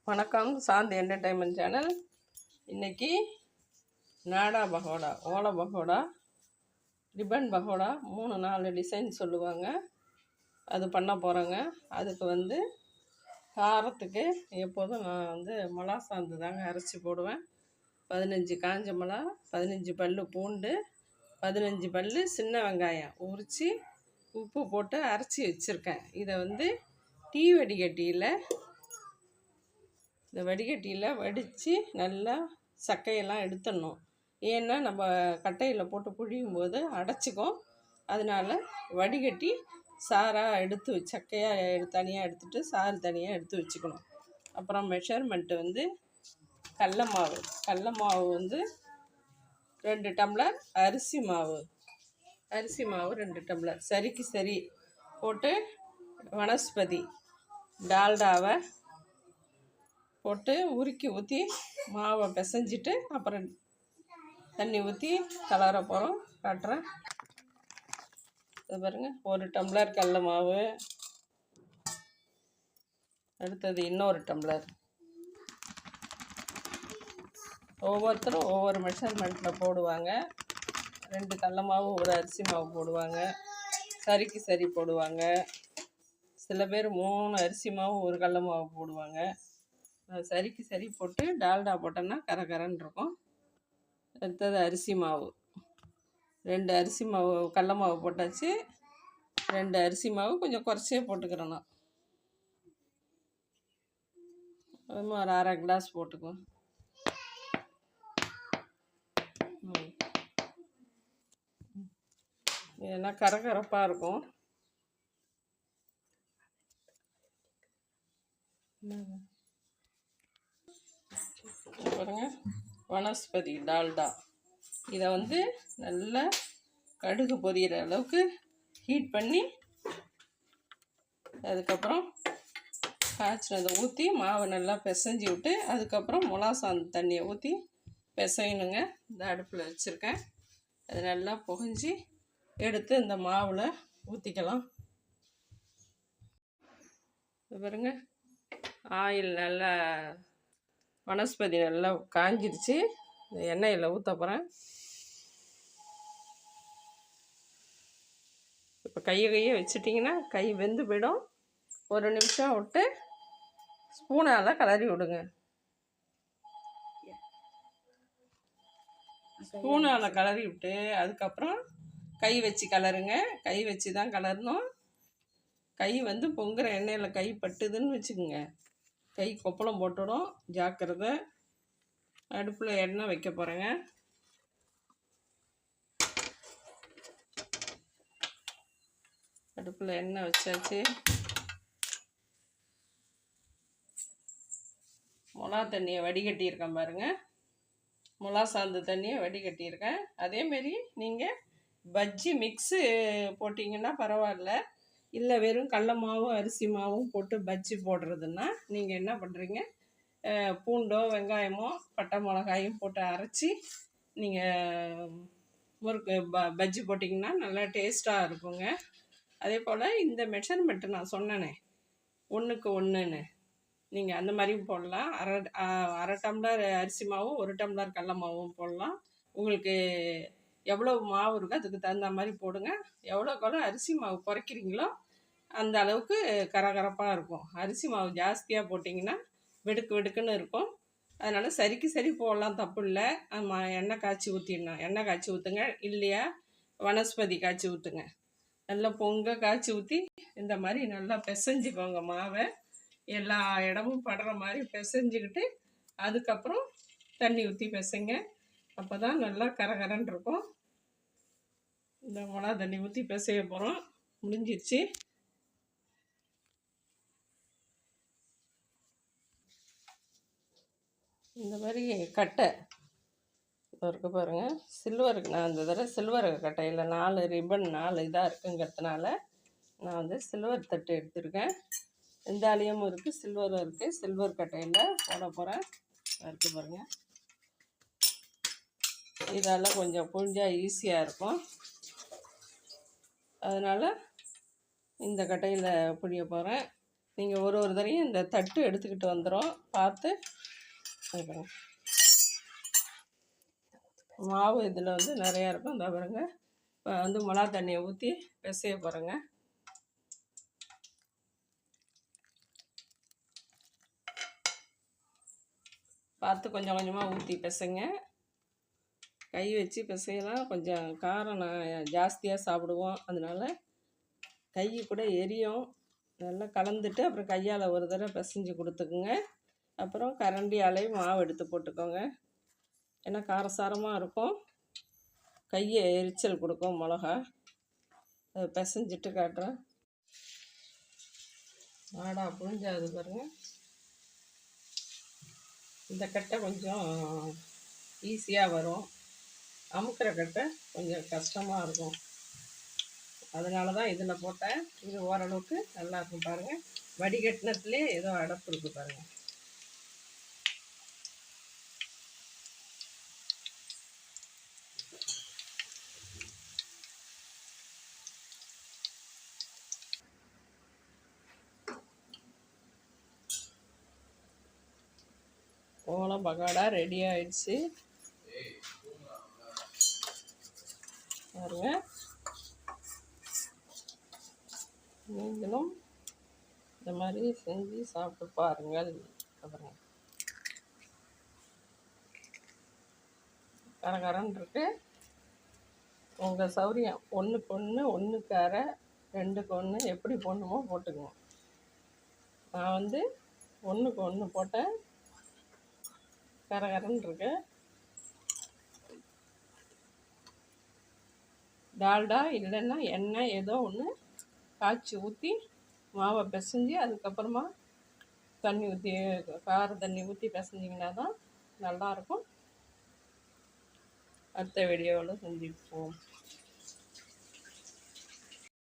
வணக்கம், சாந்தி entertainment channel. இன்றைக்கி நாடா பகோடா, ஓலை பகோடா, ரிப்பன் பகோடா 3-4 டிசைன் சொல்லுவாங்க. அது பண்ண போகிறேங்க. அதுக்கு காரத்துக்கு எப்போதும் நான் மிளகா சாந்து தாங்க அரைச்சி போடுவேன். 15 காஞ்ச மிளகா, 15 பல் பூண்டு, 15 பல் சின்ன வெங்காயம் உரித்து உப்பு போட்டு அரைச்சி வச்சுருக்கேன். இதை டீ வடிகட்டியில் இந்த வடிகட்டியில் வடித்து நல்லா சக்கையெல்லாம் எடுத்துடணும். ஏன்னா நம்ம கட்டையில் போட்டு புழியும் போது அடைச்சிக்கும். அதனால் வடிகட்டி சாராக எடுத்து சக்கையாக தனியாக எடுத்துகிட்டு சாறு தனியாக எடுத்து வச்சுக்கணும். அப்புறம் மெஷர்மெண்ட்டு கடல மாவு 2 டம்ளர், அரிசி மாவு 2 டம்ளர், சரிக்கு சரி போட்டு வனஸ்பதி டால்டாவை போட்டு உருக்கி ஊற்றி மாவை பிசைஞ்சிட்டு அப்புறம் தண்ணி ஊற்றி கலர போகிறோம். காட்டுறேன். இது பாருங்கள், 1 டம்ளர் கடல மாவு, அடுத்தது இன்னொரு டம்ளர். ஒவ்வொருத்தரும் ஒவ்வொரு மெஷர்மெண்ட்டில் போடுவாங்க. 2 கடல மாவு, 1 அரிசி மாவு போடுவாங்க. சரிக்கு சரி போடுவாங்க. சில பேர் 3 அரிசி மாவு 1 கடல மாவு போடுவாங்க. சரிக்கு சரி போட்டு டால்டா போட்டோன்னா கரகரன்னு இருக்கும். அடுத்தது அரிசி மாவு, 2 அரிசி மாவு கடல மாவு போட்டாச்சு. 2 அரிசி மாவு கொஞ்சம் குறைச்சே போட்டுக்கிறேன். நான் அதுமாதிரி ஒரு அரை கிளாஸ் போட்டுக்குவேன். ஏன்னா கரகரப்பாக இருக்கும். பாருங்க, வனஸ்பதி டால்டா இதை நல்லா கடுகு பொரியிற அளவுக்கு ஹீட் பண்ணி அதுக்கப்புறம் காய்ச்சினதை ஊற்றி மாவை நல்லா பிசைஞ்சி விட்டு அதுக்கப்புறம் மிளகாசாந்து தண்ணியை ஊற்றி பிசையணுங்க. இந்த அடுப்பில் வச்சுருக்கேன். அது நல்லா புகஞ்சி எடுத்து இந்த மாவில் ஊற்றிக்கலாம். பாருங்க, ஆயில் நல்லா வனஸ்பதி நல்லா காஞ்சிருச்சு. எண்ணெயில் ஊற்ற போகிறேன். இப்போ கையை வச்சிட்டிங்கன்னா கை வெந்து போயிடும். 1 நிமிஷம் விட்டு ஸ்பூனால் கிளறி விடுங்க. ஸ்பூனால் கிளறி விட்டு அதுக்கப்புறம் கை வச்சு கிளறுங்க. கை வச்சு தான் கிளறணும். கை பொங்குற எண்ணெயில் கை பட்டுதுன்னு வச்சுக்கோங்க, கை கொப்பளம் போட்டுடும். ஜாக்கிரதை. அடுப்பில் எண்ணெய் வைக்க போகிறேங்க. அடுப்பில் எண்ணெய் வச்சாச்சு. மிளகா தண்ணியை வடிகட்டியிருக்கேன் பாருங்கள். மிளகா சாந்து தண்ணியை வடிகட்டியிருக்கேன். அதேமாரி நீங்கள் பஜ்ஜி மிக்ஸு போட்டிங்கன்னா பரவாயில்ல. இல்லை வெறும் கடல மாவும் அரிசி மாவும் போட்டு பஜ்ஜி போடுறதுன்னா நீங்கள் என்ன பண்ணுறீங்க, பூண்டோ வெங்காயமோ பட்டை மிளகாயும் போட்டு அரைச்சி நீங்கள் முறுக்கு பஜ்ஜி போட்டிங்கன்னா நல்லா டேஸ்ட்டாக இருக்குங்க. அதே போல் இந்த மெஷர்மெண்ட்டு நான் சொன்னேனே 1க்கு 1ன்னு நீங்கள் அந்த மாதிரியும் போடலாம். அரை டம்ளர் அரிசி மாவும் 1 டம்ளர் கடல மாவும் போடலாம். உங்களுக்கு எவ்வளோ மாவு இருக்கோ அதுக்கு தகுந்த மாதிரி போடுங்க. எவ்வளோக்கெவ்வளோ அரிசி மாவு குறைக்கிறீங்களோ அந்த அளவுக்கு கரகரப்பாக இருக்கும். அரிசி மாவு ஜாஸ்தியாக போட்டிங்கன்னா வெடுக்குன்னு இருக்கும். அதனால் சரிக்கு சரி போடலாம், தப்பு இல்லை. எண்ணெய் காய்ச்சி ஊற்றிடணும். எண்ணெய் காய்ச்சி ஊற்றுங்க, இல்லையா வனஸ்பதி காய்ச்சி ஊற்றுங்க. நல்லா பொங்க காய்ச்சி ஊற்றி இந்த மாதிரி நல்லா பிசைஞ்சிக்கோங்க. மாவை எல்லா இடமும் படுற மாதிரி பிசைஞ்சிக்கிட்டு அதுக்கப்புறம் தண்ணி ஊற்றி பிசைங்க. அப்போ தான் நல்லா கரகரன்னு இருக்கும். இந்த மிளகா தண்ணி ஊற்றி பிசைய போகிறோம். முடிஞ்சிருச்சு. இந்த மாதிரி கட்டை இருக்க பாருங்கள், சில்வருக்கு நான் இந்த தடவை சில்வர் கட்டையில் 4 ரிப்பன் 4 இதாக இருக்குங்கிறதுனால நான் சில்வர் தட்டு எடுத்துருக்கேன். இந்தாலியமும் இருக்குது, சில்வரும் இருக்குது. சில்வர் கட்டையில் போட போகிறேன். இருக்கு பாருங்கள். இதெல்லாம் கொஞ்சம் புழிஞ்சால் ஈஸியாக இருக்கும். அதனால் இந்த கட்டையில் புழிய போகிறேன். நீங்கள் ஒரு தடவையும் இந்த தட்டு எடுத்துக்கிட்டு வந்துடும். பார்த்து மாவு இதில் வந்து நிறையா இருக்கும். இந்த பாருங்க, இப்போ வந்து மிளகா தண்ணியை ஊற்றி பிசைய போகிறேங்க. பார்த்து கொஞ்சம் கொஞ்சமாக ஊற்றி பிசைங்க. கை வச்சு பிசையலாம். கொஞ்சம் காரம் ஜாஸ்தியாக சாப்பிடுவோம், அதனால் கை கூட எரியும். நல்லா கலந்துட்டு அப்புறம் கையால் ஒரு தடவை பிசைஞ்சு கொடுத்துக்குங்க. அப்புறம் கரண்டியாலேயும் மாவு எடுத்து போட்டுக்கோங்க. ஏன்னா காரசாரமாக இருக்கும், கையை எரிச்சல் கொடுக்கும் மிளகா. அதை பிசைஞ்சிட்டு காட்டுறேன். ஆடா புழிஞ்சாது பாருங்கள். இந்த கட்டை கொஞ்சம் ஈஸியாக வரும், அமுக்கிற கட்டை கொஞ்சம் கஷ்டமாக இருக்கும். அதனால தான் இதில் போட்டேன். இது ஓரளவுக்கு நல்லாயிருக்கும் பாருங்கள். வடிகட்டினத்துலேயே ஏதோ அடப்பு இருக்குது பாருங்கள். ஓலம் பகாடா ரெடி ஆயிடுச்சு பாருங்க. நீங்களும் இந்த மாதிரி செஞ்சு சாப்பிட்டு பாருங்கள். அப்புறம் கரகரன்னு இருக்கு. உங்கள் சௌரியம், ஒன்றுக்கு ஒன்று, ஒன்றுக்கு அரை, 2க்கு 1 எப்படி போடணுமோ போட்டுக்குவோம். நான் வந்து 1க்கு 1 போட்டேன். கரகரன்னு இருக்கு. டால்டா இல்லைன்னா எண்ணெய் ஏதோ ஒன்று காய்ச்சி ஊற்றி மாவை பிசைஞ்சு அதுக்கப்புறமா தண்ணி ஊற்றி, கார தண்ணி ஊற்றி பிசைஞ்சிங்கன்னா தான் நல்லாயிருக்கும். அடுத்த வீடியோவில் செஞ்சுப்போம்.